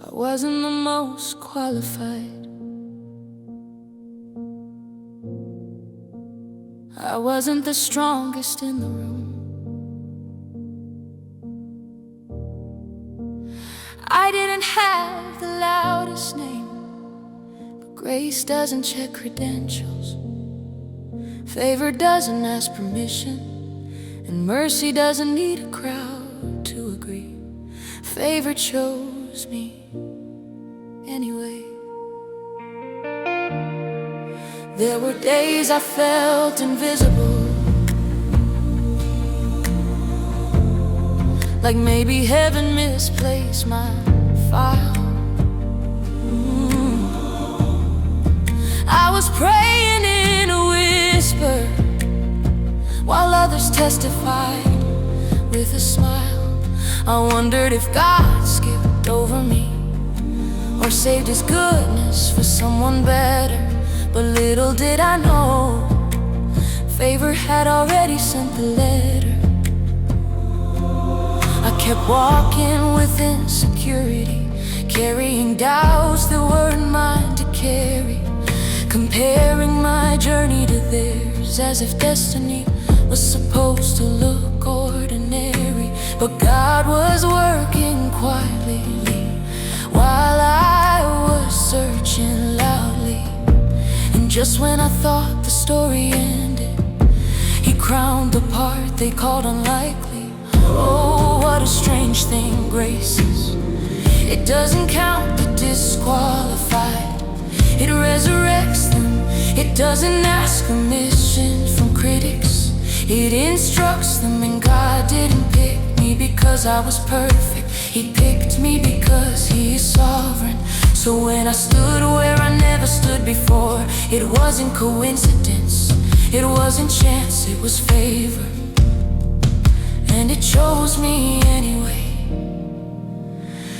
I wasn't the most qualified. I wasn't the strongest in the room. I didn't have the loudest name, but grace doesn't check credentials. Favor doesn't ask permission, and mercy doesn't need a crowd to agree. Favor chose me anyway. There were days I felt invisible, like maybe heaven misplaced my file. I was praying in a whisper, while others testified with a smile. I wondered if God skipped over me, or saved His goodness for someone better. But little did I know, favor had already sent the letter. I kept walking with insecurity, carrying doubts that weren't mine to carry, comparing my journey to theirs, as if destiny was supposed to look ordinary. But God was working quietly while I was searching loudly. And just when I thought the story ended, He crowned the part they called unlikely. Oh, what a strange thing grace is. It doesn't count the disqualified, it resurrects them. It doesn't ask permission from critics, it instructs them. And God didn't pick me because I was perfect, He picked me because He is sovereign. So when I stood where I never stood before, it wasn't coincidence, it wasn't chance, it was favor. And it chose me anyway.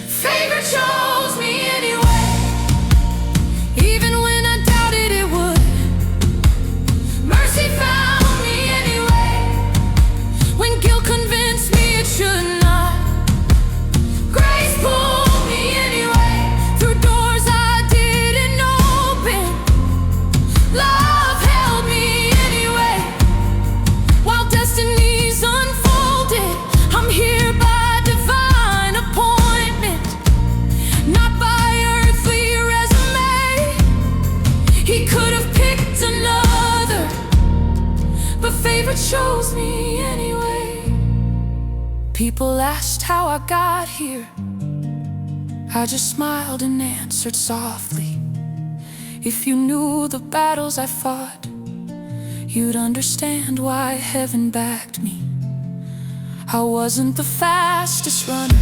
Favor chose me anyway, even when I doubted it would. Mercy found me anyway, when guilt convinced me it should not. Grace pulled me anyway, through doors I didn't open. Love held me anyway, while destinies unfolded. I'm here by divine appointment, not by earthly resume. He could have picked another, but favor chose me anyway. People asked how I got here, I just smiled and answered softly. If you knew the battles I fought, you'd understand why heaven backed me. I wasn't the fastest runner,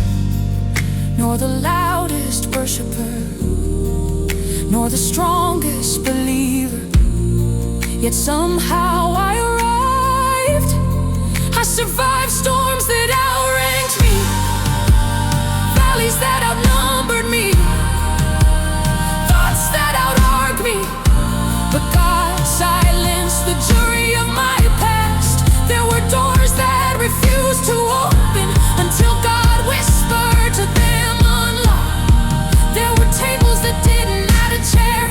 nor the loudest worshiper, nor the strongest believer, yet somehow I arrived. I survived storms that outranked me, valleys that outnumbered me, thoughts that outargued me. But God silenced the jury of my past. There were doors that refused to open until God whispered to them, unlock. There were tables that didn't add a chair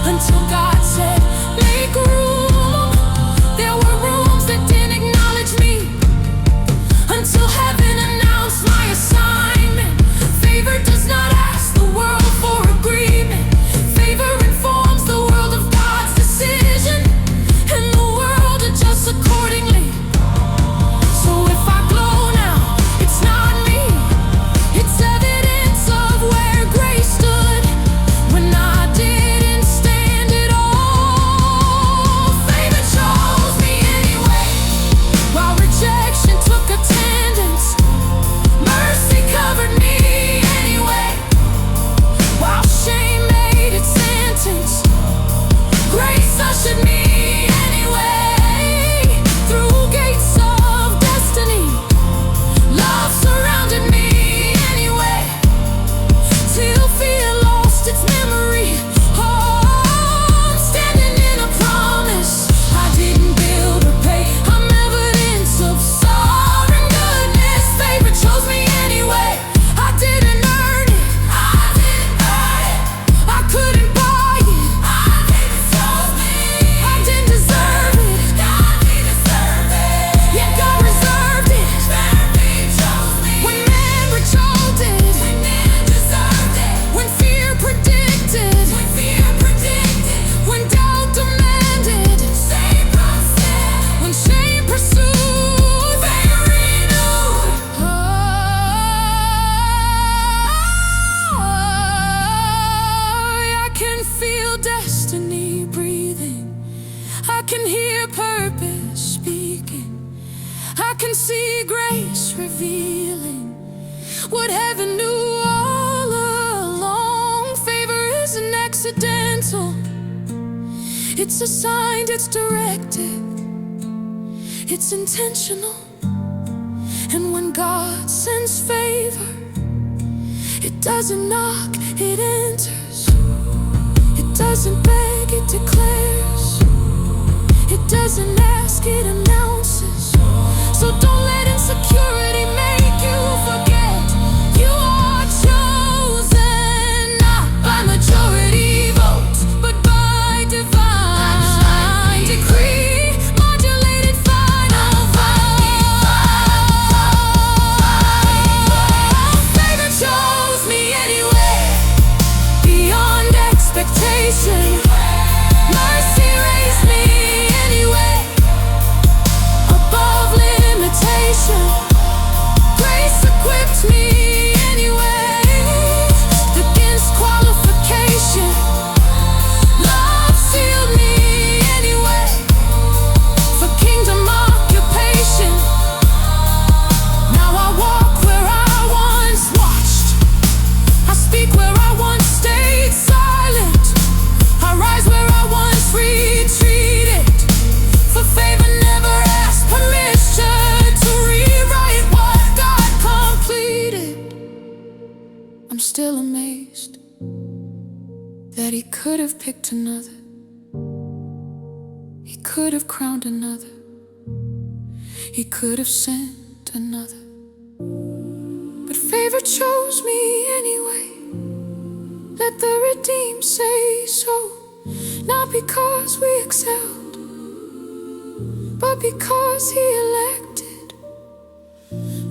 until God said, make room. There were rooms that didn't acknowledge me until heaven announced my assignment. Favor can hear purpose speaking. I can see grace revealing what heaven knew all along. Favor isn't accidental, it's assigned, it's directed, it's intentional. And when God sends favor, it doesn't knock, it enters. It doesn't beg, it declares. It doesn't ask, it announces. So don't let insecurity make you forget you are chosen, not by majority vote, but by divine decree, modulated final vote. Favor chose me anyway, beyond expectation. Mercy raised me anyway, above limitation. Grace equipped me anyway, against qualification. Love sealed me anyway, for kingdom occupation. Now I walk where I once watched, I speak where I once stayed silent, I rise where I once retreated. For favor never asked permission to rewrite what God completed. I'm still amazed that He could have picked another, He could have crowned another, He could have sent another. But favor chose me anyway. Let the redeemed say so. Not because we excelled, but because He elected.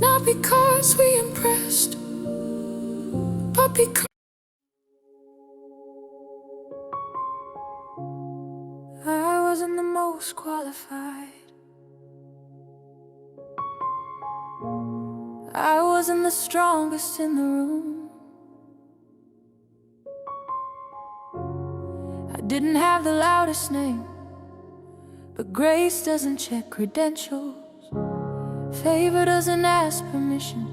Not because we impressed, but because I wasn't the most qualified, I wasn't the strongest in the room, I didn't have the loudest name, but grace doesn't check credentials. Favor doesn't ask permission,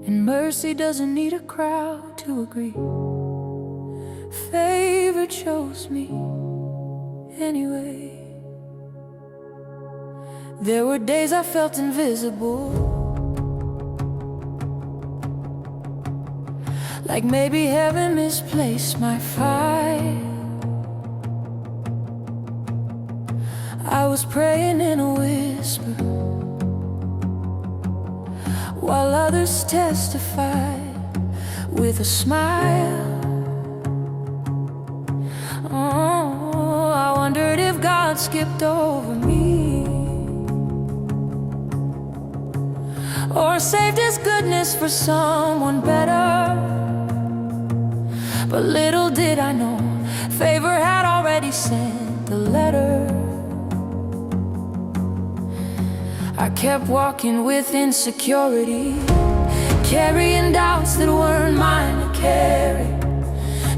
and mercy doesn't need a crowd to agree. Favor chose me anyway. There were days I felt invisible, like maybe heaven misplaced my fire. I was praying in a whisper, while others testified with a smile. Oh, I wondered if God skipped over me, or saved His goodness for someone better. But little did I know, favor had already sent the letter. I kept walking with insecurity, carrying doubts that weren't mine to carry,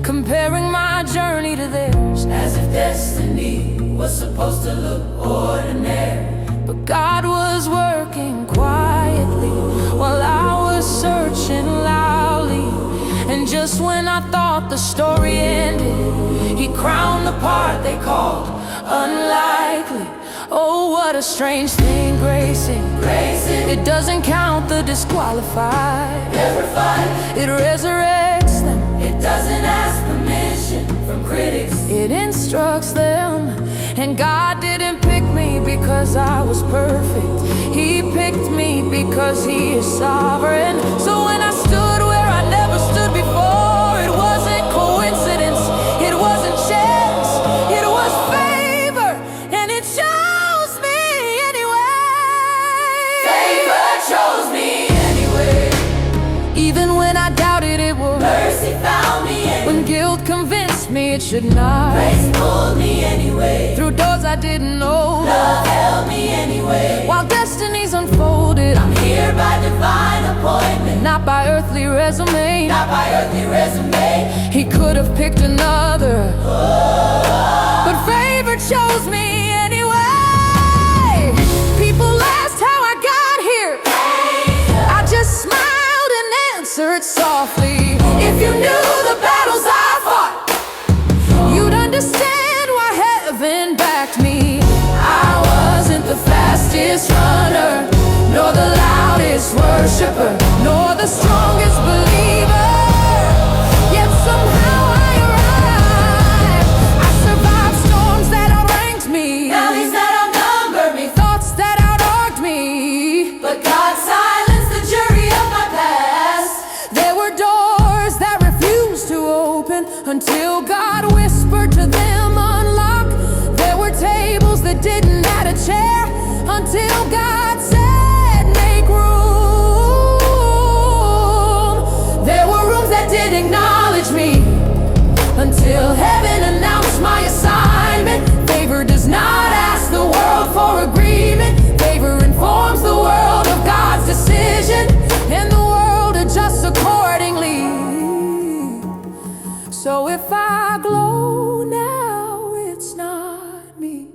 comparing my journey to theirs, as if destiny was supposed to look ordinary. But God was working quietly while I was searching loudly. And just when I thought the story ended, He crowned the part they called unlikely. Oh, what a strange thing grace is. It doesn't count the disqualified, never fight. It resurrects them. It doesn't ask permission from critics, it instructs them. And God didn't pick me because I was perfect, He picked me because He is sovereign. So when I stood where I never stood before, it wasn't coincidence, it wasn't chance, it was favor, and it chose me anyway. Favor chose me anyway. Even when I doubted it would, mercy found me anyway. When guilt convinced me it should not, grace pulled me anyway. Through doors I didn't know, love held me anyway. While destinies unfolded, I'm here by divine appointment, not by earthly resume, not by earthly resume. He could have picked another, but favor chose me softly. If you knew the battles I fought, you'd understand why heaven backed me. I wasn't the fastest runner, nor the loudest worshiper, nor the strongest believer, yet somehow I arrived. I survived storms that outranked me, valleys that outnumbered me, thoughts that outargued me, but God silenced the jury of my past. There were doors that refused to open until God whispered to them, unlock. There were tables that didn't add a chair until God said, make room. There were rooms that didn't acknowledge me until heaven announced my assignment. Favor does not ask the world for agreement. Favor informs the world of God's decision, and the world adjusts accordingly. So if I glow now, it's not me.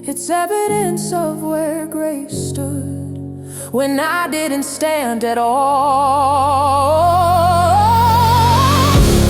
It's evidence of where grace stood when I didn't stand at all.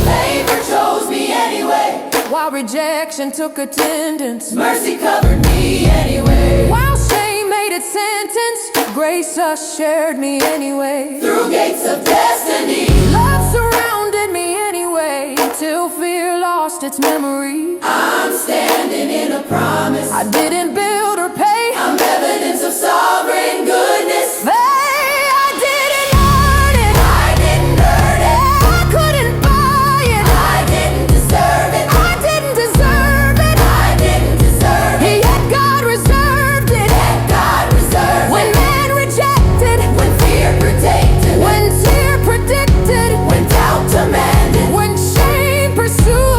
Favor chose me anyway, while rejection took attendance. Mercy covered me anyway, while shame made its sentence. Grace ushered me anyway through gates of destiny. Love surrounded me anyway, till fear lost its memory. I'm standing in a promise I didn't build or pay. I'm evidence of sovereign goodness. I didn't earn it, I didn't earn it, I couldn't buy it, I didn't deserve it, I didn't deserve it, I didn't deserve it. Yet God reserved it, yet God reserved it. When man rejected, when fear predicted, when tear predicted, when doubt demanded, when shame pursued.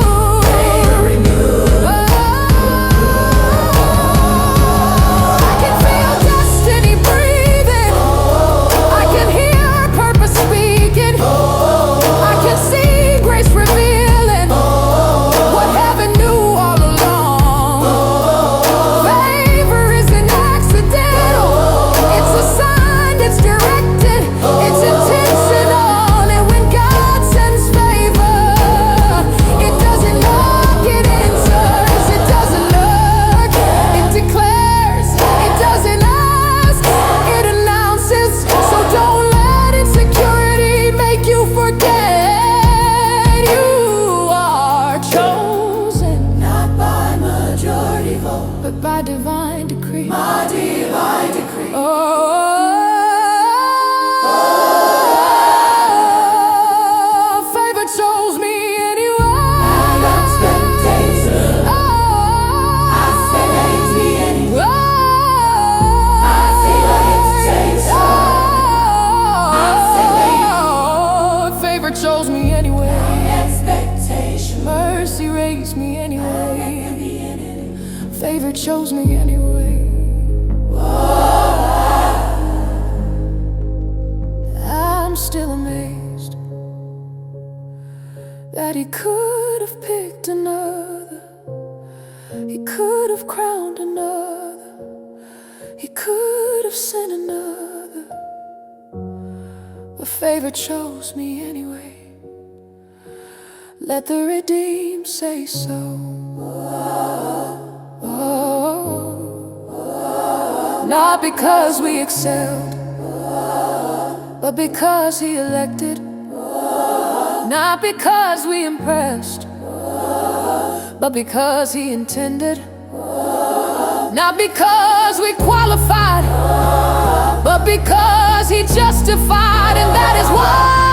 But by divine decree, my divine decree. Favor chose me anyway. And expectation. I say raise me anyway. I see what it takes. I say favor chose me anyway. Expectation. Mercy raised me anyway. Favor chose me anyway. I'm still amazed that he could have picked another. He could have crowned another. He could have sent another. But favor chose me anyway. Let the redeemed say so. Not because we excelled, but because he elected. Not because we impressed, but because he intended. Not because we qualified, but because he justified. And that is why